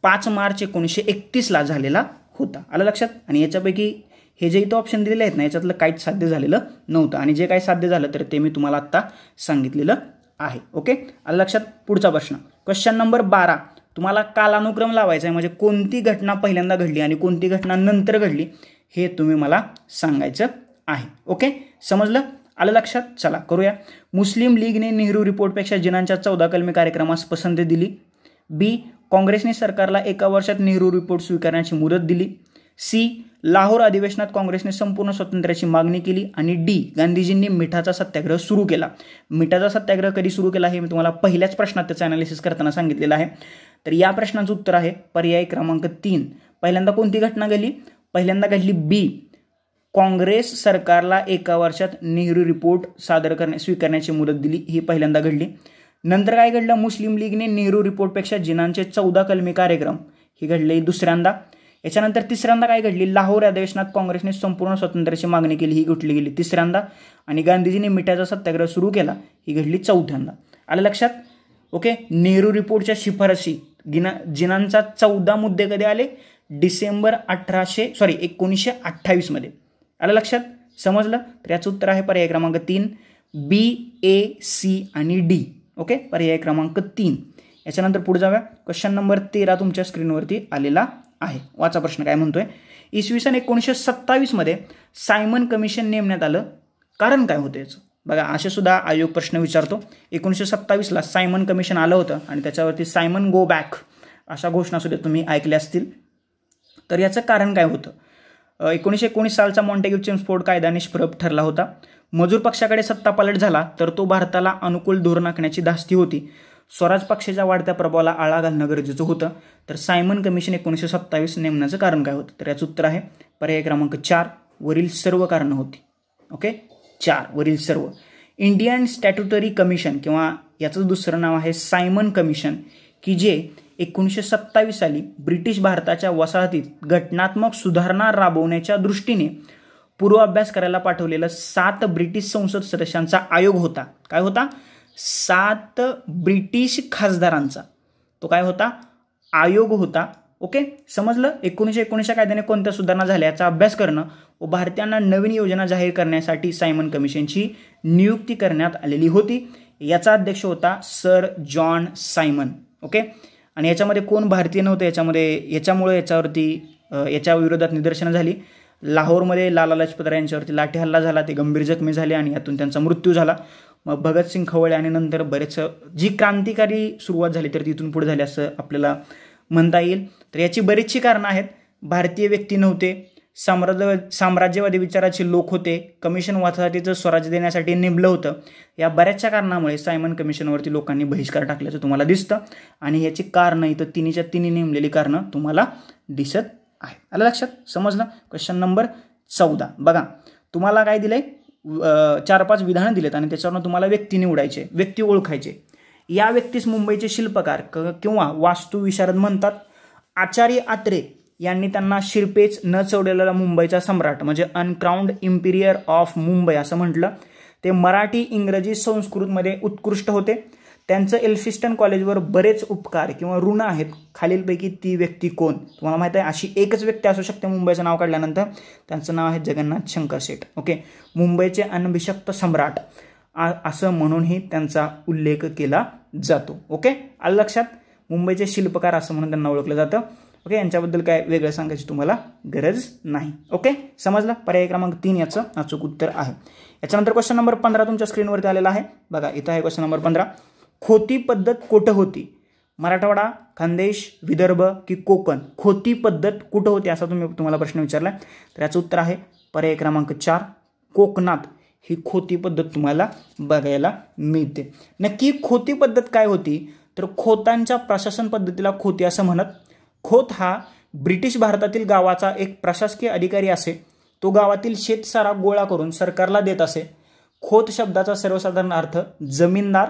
[SPEAKER 1] 5 मार्च 1931ला झालेला होता. आलं लक्षात. आणि याच्यापैकी हे जे इथं ऑप्शन दिलेले आहेत ना, याच्यातलं काहीच साध्य झालेलं नव्हतं आणि जे काही साध्य झालं तर ते मी तुम्हाला आत्ता सांगितलेलं आहे. ओके, आलं लक्षात. पुढचा प्रश्न, क्वेश्चन नंबर 12. तुम्हाला कालानुक्रम लावायचा आहे, म्हणजे कोणती घटना पहिल्यांदा घडली आणि कोणती घटना नंतर घडली हे तुम्ही मला सांगायचं आहे. ओके, समजलं, आलं लक्षात. चला करूया. मुस्लिम लीगने नेहरू रिपोर्टपेक्षा जिनांच्या 14 कलमी कार्यक्रमास पसंती दिली. बी, काँग्रेसने सरकारला 1 वर्षात नेहरू रिपोर्ट स्वीकारण्याची मुदत दिली. सी, लाहोर अधिवेशनात काँग्रेसने संपूर्ण स्वातंत्र्याची मागणी केली. आणि डी, गांधीजींनी मिठाचा सत्याग्रह सुरू केला. मिठाचा सत्याग्रह कधी सुरू केला हे मी तुम्हाला पहिल्याच प्रश्नात त्याचं अनालिसिस करताना सांगितलेलं आहे. तर या प्रश्नाचं उत्तर आहे पर्याय क्रमांक 3. पहिल्यांदा कोणती घटना घडली? पहिल्यांदा घडली बी, काँग्रेस सरकारला 1 वर्षात नेहरू रिपोर्ट स्वीकारण्याची मुदत दिली, ही पहिल्यांदा घडली. नंतर काय घडलं? मुस्लिम लीगने नेहरू रिपोर्टपेक्षा जिनांचे 14 कलमी कार्यक्रम ही घडले दुसऱ्यांदा. याच्यानंतर तिसऱ्यांदा काय घडली? लाहोर अधिवेशनात काँग्रेसने संपूर्ण स्वातंत्र्याची मागणी केली, ही घडली गेली तिसऱ्यांदा. आणि गांधीजींनी मिठाचा सत्याग्रह सुरू केला, ही घडली चौथ्यांदा. आलं लक्षात. ओके, नेहरू रिपोर्टच्या शिफारशी जिनांचा 14 मुद्दे कधी आले? डिसेंबर 1928 मध्ये. आलं लक्षात, समजलं. तर याचं उत्तर आहे पर्याय क्रमांक 3, बी, ए, सी आणि डी. ओके, पर्याय क्रमांक 3. याच्यानंतर पुढे जाऊया. क्वेश्चन नंबर 13 तुमच्या स्क्रीनवरती आलेला आहे. वाचा प्रश्न काय म्हणतोय. इसवी सन 1927 मध्ये सायमन कमिशन नेमण्यात आलं, कारण काय होतं याचं? बघा, असे सुद्धा आयोग प्रश्न विचारतो. 1927ला सायमन कमिशन आलं होतं आणि त्याच्यावरती सायमन गो बॅक अशा घोषणा सुद्धा तुम्ही ऐकल्या असतील. तर याचं कारण काय होतं? 1919 सालचा मॉन्टेग्यू चेम्सफोर्ड कायदा निष्प्रभ ठरला होता. मजूर पक्षाकडे सत्ता पालट झाला तर तो भारताला अनुकूल धोरण आखण्याची धास्ती होती. स्वराज पक्षाच्या वाढत्या प्रभावाला आळा घालणं गरजेचं होतं. तर सायमन कमिशन 1927 नेमण्याचं कारण काय होतं? तर याचं उत्तर आहे पर्याय क्रमांक 4, वरील सर्व कारणं होती. ओके, 4 वरील सर्व. इंडियन स्टॅट्युटरी कमिशन किंवा याचं दुसरं नाव आहे सायमन कमिशन, की जे 1927 साली ब्रिटिश भारताच्या वसाहतीत घटनात्मक सुधारणा राबवण्याच्या दृष्टीने पूर्वाभ्यास करायला पाठवलेला 7 ब्रिटिश संसद सदस्यांचा आयोग होता. काय होता? 7 ब्रिटिश खासदारांचा तो काय होता? आयोग होता. ओके, समजलं. 1919च्या कायद्याने कोणत्या सुधारणा झाल्या याचा अभ्यास करणं व भारतीयांना नवीन योजना जाहीर करण्यासाठी सायमन कमिशनची नियुक्ती करण्यात आलेली होती. याचा अध्यक्ष होता सर जॉन सायमन. ओके, आणि याच्यामध्ये कोण भारतीय नव्हते याच्यामुळे याच्या विरोधात निदर्शनं झाली. लाहोरमध्ये लाला लजपत राय यांच्यावरती लाठी हल्ला झाला, ते गंभीर जखमी झाले आणि यातून त्यांचा मृत्यू झाला. मग भगतसिंग खवळे आणि नंतर बरेच जी क्रांतिकारी सुरुवात झाली तर तिथून पुढे झाली असं आपल्याला म्हणता येईल. तर याची बरीचशी कारणं आहेत. भारतीय व्यक्ती नव्हते, साम्राज्यवादी विचाराचे लोक होते, कमिशन वसाहतीचं स्वराज्य देण्यासाठी नेमलं होतं. या बऱ्याचशा कारणामुळे सायमन कमिशनवरती लोकांनी बहिष्कार टाकल्याचं तुम्हाला दिसतं आणि याची कारणं इथं तिन्हीच्या तिन्ही नेमलेली कारणं तुम्हाला दिसत आहे. आलं लक्षात, समजलं. क्वेश्चन नंबर 14 बघा, तुम्हाला काय दिलंय? 4-5 विधानं दिलेत आणि त्याच्यावरून तुम्हाला व्यक्ती निवडायचे, व्यक्ती ओळखायचे. या व्यक्तीस मुंबईचे शिल्पकार किंवा वास्तुविशारद म्हणतात. आचार्य आत्रे यांनी त्यांना शिरपेच न चढवलेला मुंबईचा सम्राट म्हणजे अनक्राउंड इम्पिरियर ऑफ मुंबई असं म्हटलं. ते मराठी, इंग्रजी, संस्कृतमध्ये उत्कृष्ट होते. त्यांचं एल्फिस्टन कॉलेजवर बरेच उपकार किंवा ऋण आहेत. खालीलपैकी ती व्यक्ती कोण? तुम्हाला माहिती आहे अशी एकच व्यक्ती असू शकते मुंबईचं नाव काढल्यानंतर. त्यांचं नाव आहे जगन्नाथ शंकर शेठ. ओके, मुंबईचे अनभिषक्त सम्राट असं म्हणूनही त्यांचा उल्लेख केला जातो. ओके, आलं लक्षात. मुंबईचे शिल्पकार असं म्हणून त्यांना ओळखलं जातं. ओके, यांच्याबद्दल काय वेगळं सांगायची तुम्हाला गरज नाही. ओके, समजलं. पर्याय क्रमांक 3 याचं अचूक उत्तर आहे. याच्यानंतर क्वेश्चन नंबर 15 तुमच्या स्क्रीनवरती आलेला आहे. बघा, इथं आहे क्वेश्चन नंबर 15. खोती पद्धत कुठं होती? मराठवाडा, खानदेश, विदर्भ की कोकण? खोती पद्धत कुठं होती असा तुम्हाला प्रश्न विचारला. तर याचं उत्तर आहे पर्याय क्रमांक 4, कोकणात ही खोती पद्धत तुम्हाला बघायला मिळते. नक्की खोती पद्धत काय होती? तर खोतांच्या प्रशासन पद्धतीला खोती असं म्हणत. खोत हा ब्रिटिश भारतातील गावाचा एक प्रशासकीय अधिकारी असे. तो गावातील शेतसारा गोळा करून सरकारला देत असे. खोत शब्दाचा सर्वसाधारण अर्थ जमीनदार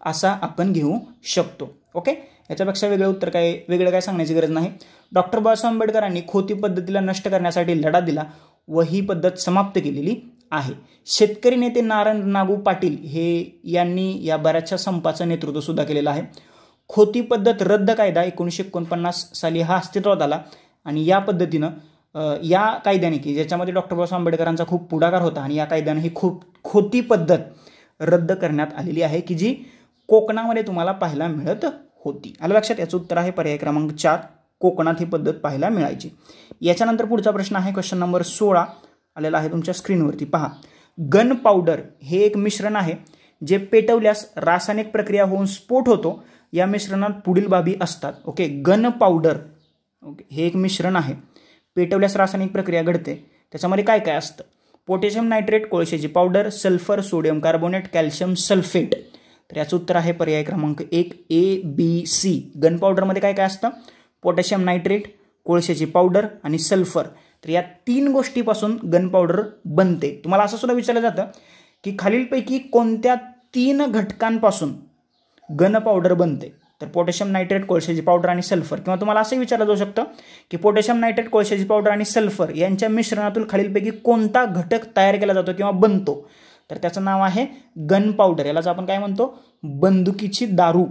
[SPEAKER 1] असा आपण घेऊ शकतो. ओके, याच्यापेक्षा वेगळं काय सांगण्याची गरज नाही. डॉक्टर बाबासाहेब आंबेडकरांनी खोती पद्धतीला नष्ट करण्यासाठी लढा दिला व ही पद्धत समाप्त केलेली आहे. शेतकरी नेते नारायण नागू पाटील यांनी या बऱ्याचशा संपाचं नेतृत्व सुद्धा केलेलं आहे. खोती पद्धत रद्द कायदा 1949 साली हा अस्तित्वात आला आणि या पद्धतीनं या कायद्याने की ज्याच्यामध्ये डॉक्टर बाबासाहेब आंबेडकरांचा खूप पुढाकार होता आणि या कायद्याने ही खोती पद्धत रद्द करण्यात आलेली आहे की जी कोकणामध्ये तुम्हाला पाहायला मिळत होती. आलं लक्षात? याचं उत्तर आहे पर्याय क्रमांक 4, कोकणात ही पद्धत पाहायला मिळायची. याच्यानंतर पुढचा प्रश्न आहे क्वेश्चन नंबर 16 आलेला आहे तुमच्या स्क्रीनवरती. पहा, गन पावडर हे एक मिश्रण आहे जे पेटवल्यास रासायनिक प्रक्रिया होऊन स्फोट होतो. या मिश्रणात पुढील बाबी असतात. ओके, गन पावडर हे एक मिश्रण आहे, पेटवल्यास रासायनिक प्रक्रिया घडते. त्याच्यामध्ये काय काय असतं? पोटॅशियम नायट्रेट, कोळशाची powder, sulphur, sodium carbonate, calcium sulphate. तर याचं उत्तर आहे पर्याय क्रमांक 1 ABC. गन पावडरमध्ये काय काय असतं? पोटॅशियम नायट्रेट, कोळशाची पावडर आणि सल्फर. तर या 3 गोष्टीपासून गन पावडर बनते. तुम्हाला असं सुद्धा विचारलं जातं की खालीलपैकी कोणत्या 3 घटकांपासून गन पावडर बनते? तर पोटॅशियम नायट्रेट, कोळशाची पावडर आणि सल्फर. किंवा तुम्हाला असं विचारलं जाऊ शकतं की पोटॅशियम नायट्रेट, कोळशाची पावडर आणि सल्फर यांच्या मिश्रणातून खालीलपैकी कोणता घटक तयार केला जातो किंवा बनतो? तर त्याचं नाव आहे गन पावडर. यालाच आपण काय म्हणतो? बंदुकीची दारू.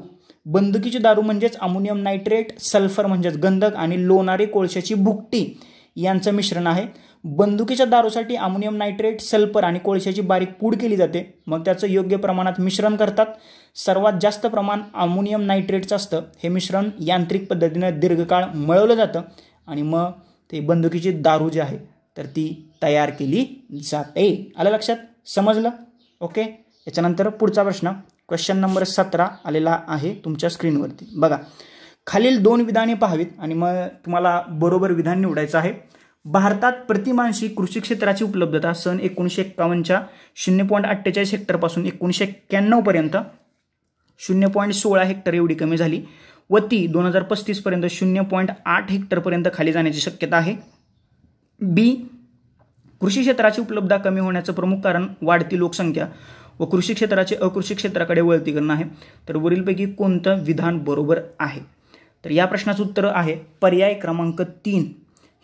[SPEAKER 1] बंदुकीची दारू म्हणजेच अमोनियम नायट्रेट, सल्फर म्हणजेच गंधक आणि लोणारी कोळशाची भुकटी यांचं मिश्रण आहे. बंदुकीच्या दारूसाठी अमोनियम नायट्रेट, सल्फर आणि कोळशाची बारीक पूड केली जाते. मग त्याचं योग्य प्रमाणात मिश्रण करतात. सर्वात जास्त प्रमाण अमोनियम नायट्रेटचं असतं. हे मिश्रण यांत्रिक पद्धतीनं दीर्घकाळ मळवलं जातं आणि मग ते बंदुकीची दारू जी आहे तर ती तयार केली जाते. आलं लक्षात? समजलं? ओके, याच्यानंतर पुढचा प्रश्न क्वेश्चन नंबर 17 आलेला आहे तुमच्या स्क्रीनवरती. बघा, खालील 2 विधाने पाहावीत आणि मग तुम्हाला बरोबर विधान निवडायचं आहे. भारतात प्रतिमानशी कृषी क्षेत्राची उपलब्धता सन 1951च्या 0.48 हेक्टरपासून 1991 पर्यंत 0.16 हेक्टर एवढी कमी झाली व ती 2035 पर्यंत 0.8 हेक्टरपर्यंत खाली जाण्याची शक्यता आहे. बी, कृषी क्षेत्राची उपलब्धता कमी होण्याचं प्रमुख कारण वाढती लोकसंख्या व कृषी क्षेत्राचे अकृषी क्षेत्राकडे वळती करणं आहे. तर वरीलपैकी कोणतं विधान बरोबर आहे? तर या प्रश्नाचं उत्तर आहे पर्याय क्रमांक 3.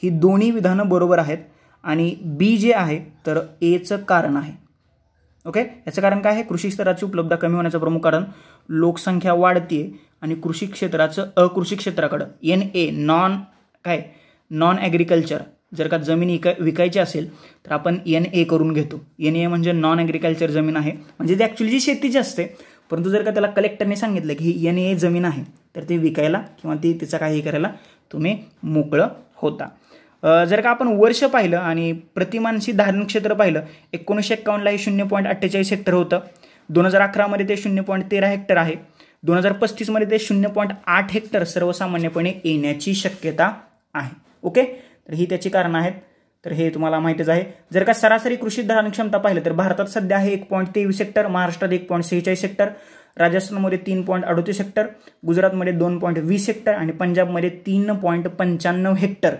[SPEAKER 1] ही दोन्ही विधानं बरोबर आहेत आणि बी जे आहे तर एचं कारण आहे. ओके, याचं कारण काय आहे? कृषी क्षेत्राची उपलब्धता कमी होण्याचं प्रमुख कारण लोकसंख्या वाढतीये आणि कृषी क्षेत्राचं अकृषी क्षेत्राकडं NA नॉन ॲग्रिकल्चर. जर का जमीन विकायची असेल तर आपण NA करून घेतो. NA म्हणजे नॉन ॲग्रिकल्चर जमीन आहे, म्हणजे ती ॲक्च्युली जी शेतीची असते. परंतु जर का त्याला कलेक्टरने सांगितलं की ही NA जमीन आहे तर ती विकायला किंवा तिचा काही करायला तुम्ही मोकळं होता. जर का आपण वर्ष पाहिलं आणि प्रतिमानशी धारण क्षेत्र पाहिलं, 1951ला हे 0.48 हेक्टर होतं. 2011मध्ये ते 0.13 हेक्टर आहे. 2035मध्ये ते 0.8 हेक्टर सर्वसामान्यपणे येण्याची शक्यता आहे. ओके, तर ही त्याची कारणं आहेत. तर हे तुम्हाला माहितीच आहे. जर का सरासरी कृषी धारण क्षमता पाहिलं तर भारतात सध्या आहे 1.23 हेक्टर, महाराष्ट्रात 1.46 हेक्टर, राजस्थानमध्ये 3.38 हेक्टर, गुजरातमध्ये 2.20 हेक्टर आणि पंजाबमध्ये 3.95 हेक्टर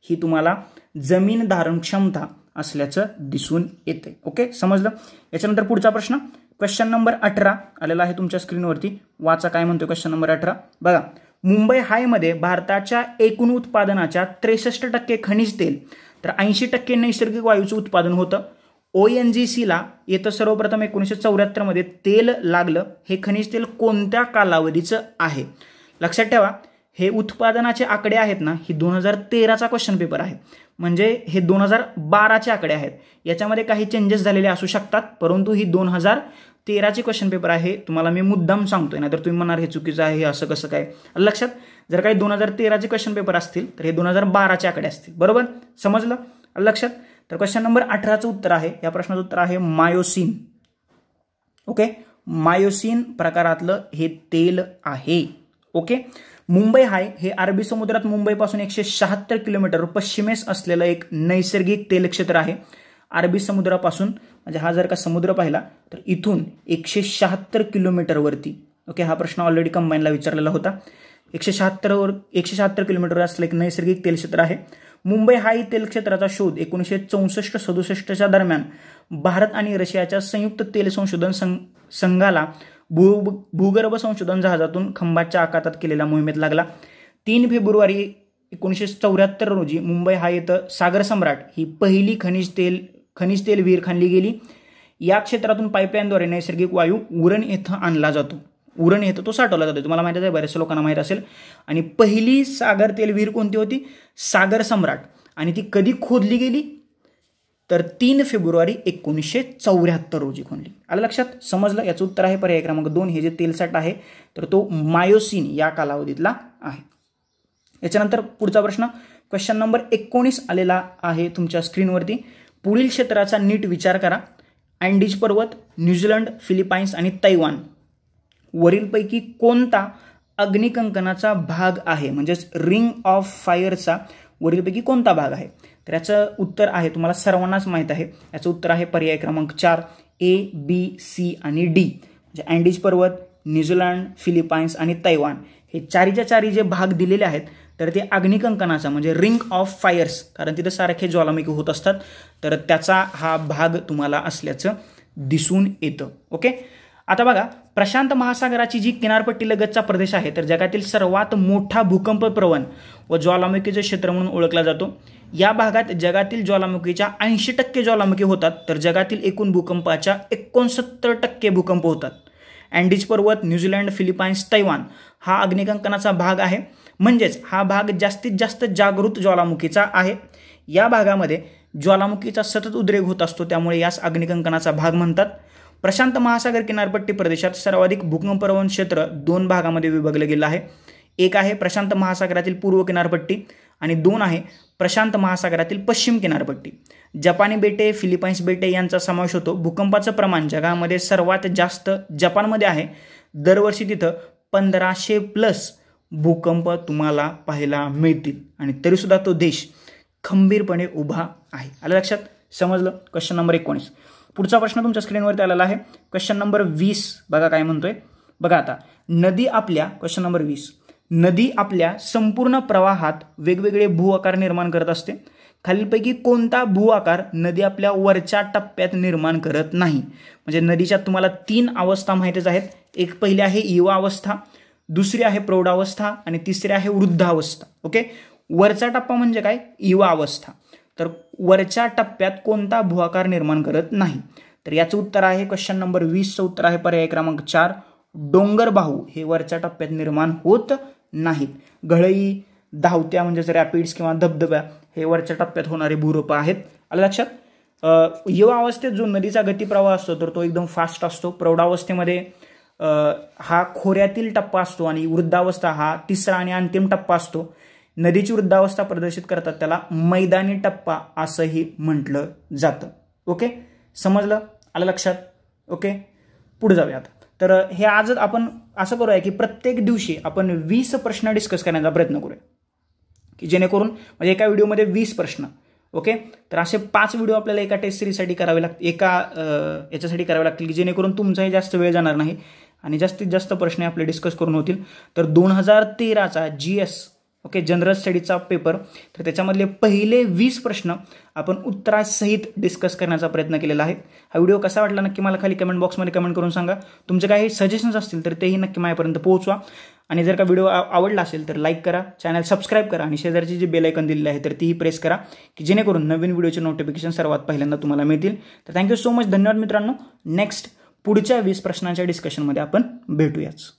[SPEAKER 1] ही तुम्हाला जमीन धारण क्षमता असल्याचं दिसून येते. ओके, समजलं? याच्यानंतर पुढचा प्रश्न क्वेश्चन नंबर 18 आलेला आहे तुमच्या स्क्रीनवरती. वाचा काय म्हणतो क्वेश्चन नंबर 18. बघा, मुंबई हायमध्ये भारताच्या एकूण उत्पादनाच्या 63% खनिज तेल तर 80% नैसर्गिक वायूचं उत्पादन होतं. ONGCला येतं सर्वप्रथम 1974 मध्ये तेल लागलं. हे खनिज तेल कोणत्या कालावधीचं आहे? लक्षात ठेवा, हे उत्पादनाचे आकडे आहेत ना, ही 2013चा क्वेश्चन पेपर आहे, म्हणजे हे 2012चे आकडे आहेत. याच्यामध्ये काही चेंजेस झालेले असू शकतात, परंतु ही 2013ची क्वेश्चन पेपर आहे. तुम्हाला मी मुद्दाम सांगतोय, नाहीतर तुम्ही म्हणणार हे चुकीचं आहे, हे असं कसं काय. लक्षात, जर काही 2013चे क्वेश्चन पेपर असतील तर हे 2012चे आकडे असतील. बरोबर, समजलं? लक्षात. तर क्वेश्चन नंबर 18चं उत्तर आहे, या प्रश्नाचं उत्तर आहे मायोसिन. ओके, मायोसिन प्रकारातलं हे तेल आहे. ओके, मुंबई हाय हे अरबी समुद्रात मुंबईपासून 176 किलोमीटर पश्चिमेस असलेलं एक नैसर्गिक तेल क्षेत्र आहे. अरबी समुद्रापासून म्हणजे हा जर का समुद्र पाहिला तर इथून 176 किलोमीटरवरती. ओके, हा प्रश्न ऑलरेडी कंबाईनला विचारलेला होता. 176 किलोमीटर असलेलं एक नैसर्गिक तेल क्षेत्र आहे. मुंबई हाय तेल क्षेत्राचा शोध 1964-67च्या दरम्यान भारत आणि रशियाच्या संयुक्त तेल संशोधन संघाला भूगर्भ संशोधन जहाजातून खंबाच्या आखातात केलेल्या मोहिमेत लागला. 3 फेब्रुवारी 1974 रोजी मुंबई हाय येथे सागर सम्राट ही पहिली खनिज तेल विहीर खणली गेली. या क्षेत्रातून पाईपलाईनद्वारे नैसर्गिक वायू उरण येथे आणला जातो. उरण येथे तो साठवला जातो. तुम्हाला माहिती आहे, बऱ्याचशा लोकांना माहित असेल. आणि पहिली सागर तेल विहीर कोणती होती? सागर सम्राट. आणि ती कधी खोदली गेली? तर 3 फेब्रुवारी 1974 रोजी खोदली. आलं लक्षात? समजलं? याचं उत्तर आहे पर्याय क्रमांक 2. हे जे तेलसाठ आहे तर तो मायोसिन या कालावधीतला आहे. याच्यानंतर पुढचा प्रश्न क्वेश्चन नंबर 19 आलेला आहे तुमच्या स्क्रीनवरती. पुढील क्षेत्राचा नीट विचार करा. अँडीज पर्वत, न्यूझीलंड, फिलिपाईन्स आणि तैवान वरीलपैकी कोणता अग्निकंकनाचा भाग आहे? म्हणजेच रिंग ऑफ फायरचा वरीलपैकी कोणता भाग आहे? तर याचं उत्तर आहे, तुम्हाला सर्वांनाच माहीत आहे, याचं उत्तर आहे पर्याय क्रमांक 4 A, B, C आणि D. म्हणजे अँडीज पर्वत, न्यूझीलंड, फिलिपाईन्स आणि तैवान हे चारीच्या चारी जे भाग दिलेले आहेत तर ते अग्निकंकनाचा म्हणजे रिंग ऑफ फायर्स, कारण तिथे सारखे ज्वालामुखी होत असतात, तर त्याचा हा भाग तुम्हाला असल्याचं दिसून येतं. ओके. आता बघा, प्रशांत महासागराची जी किनारपट्टी लगतचा प्रदेश आहे तर जगातील सर्वात मोठा भूकंप प्रवण व ज्वालामुखीचे क्षेत्र म्हणून ओळखला जातो. या भागात जगातील ज्वालामुखीच्या 80% ज्वालामुखी होतात, तर जगातील एकूण भूकंपाच्या 69% भूकंप होतात. अँडीज पर्वत, न्यूझीलंड, फिलिपाईन्स, तैवान हा अग्निकंकनाचा भाग आहे. म्हणजेच हा भाग जास्तीत जास्त जागृत ज्वालामुखीचा आहे. या भागामध्ये ज्वालामुखीचा सतत उद्रेक होत असतो, त्यामुळे यास अग्निकंकनाचा भाग म्हणतात. प्रशांत महासागर किनारपट्टी प्रदेशात सर्वाधिक भूकंपप्रवण क्षेत्र 2 भागामध्ये विभागलं गेलं आहे. एक आहे प्रशांत महासागरातील पूर्व किनारपट्टी आणि 2 आहे प्रशांत महासागरातील पश्चिम किनारपट्टी. जपानी बेटे, फिलिपाईन्स बेटे यांचा समावेश होतो. भूकंपाचं प्रमाण जगामध्ये सर्वात जास्त जपानमध्ये आहे. दरवर्षी तिथं 1500+ भूकंप तुम्हाला पाहायला मिळतील आणि तरीसुद्धा तो देश खंबीरपणे उभा आहे. आलं लक्षात? समजलं? Question number 19. पुढचा प्रश्न तुमच्या स्क्रीनवरती आलेला आहे. क्वेश्चन नंबर 20 बघा काय म्हणतोय. बघा आता, क्वेश्चन नंबर 20. नदी आपल्या संपूर्ण प्रवाहात वेगवेगळे भू आकार निर्माण करत असते. खालीलपैकी कोणता भू आकार नदी आपल्या वरच्या टप्प्यात निर्माण करत नाही? म्हणजे नदीच्या तुम्हाला 3 अवस्था माहितीच आहेत. एक पहिली आहे युवा अवस्था, दुसरी आहे प्रौढावस्था आणि तिसरी आहे वृद्धावस्था. ओके. वरचा टप्पा म्हणजे काय? युवा अवस्था. तर वरच्या टप्प्यात कोणता भू आकार निर्माण करत नाही? तर याचं उत्तर आहे क्वेश्चन नंबर 20चं उत्तर आहे पर्याय क्रमांक 4 डोंगरबाहू हे वरच्या टप्प्यात निर्माण होत नाहीत. गळई, धावत्या म्हणजेच रॅपिड्स किंवा धबधब्या हे वरच्या टप्प्यात होणारे भूरूप आहेत. आलं लक्षात? युवा अवस्थेत जो नदीचा गतिप्रवाह असतो तर तो एकदम फास्ट असतो. प्रौढावस्थेमध्ये हा खोऱ्यातील टप्पा असतो आणि वृद्धावस्था हा तिसरा आणि अंतिम टप्पा असतो. नदीची वृद्धावस्था प्रदर्शित करतात त्याला मैदानी टप्पा असंही म्हटलं जातं. ओके. समजलं? आलं लक्षात? ओके. पुढे जाऊया आता. तर हे आज आपण असं करूया की प्रत्येक दिवशी आपण 20 प्रश्न डिस्कस करण्याचा प्रयत्न करूया, की जेणेकरून म्हणजे एका व्हिडिओमध्ये 20 प्रश्न. ओके. तर असे 5 व्हिडिओ आपल्याला एका टेस्ट सिरीजसाठी करावे लागतील, याच्यासाठी करावे लागतील की जेणेकरून तुमचाही जास्त वेळ जाणार नाही आणि जास्तीत जास्त प्रश्न आपले डिस्कस करून होतील. तर 2013चा GS ओके जनरल स्टडीजचा पेपर, तर त्याच्यामधले पहिले 20 प्रश्न आपण उत्तरासहित डिस्कस करण्याचा प्रयत्न केलेला आहे. हा व्हिडिओ कसा वाटला नक्की मला खाली कमेंट बॉक्समध्ये कमेंट करून सांगा. तुमचे काही सजेशन्स असतील तर तेही नक्की माझ्यापर्यंत पोहोचवा. आणि जर का व्हिडिओ आवडला असेल तर लाईक करा, चॅनल सबस्क्राईब करा आणि शेजारची जी बेल आयकॉन दिलेली आहे तर तीही प्रेस करा, की जेणेकरून नवीन व्हिडिओचे नोटिफिकेशन सर्वात पहिल्यांदा तुम्हाला मिळतील. तर थँक्यू सो मच. धन्यवाद मित्रांनो. नेक्स्ट पुढच्या 20 प्रश्नांच्या डिस्कशनमध्ये आपण भेटूयाच.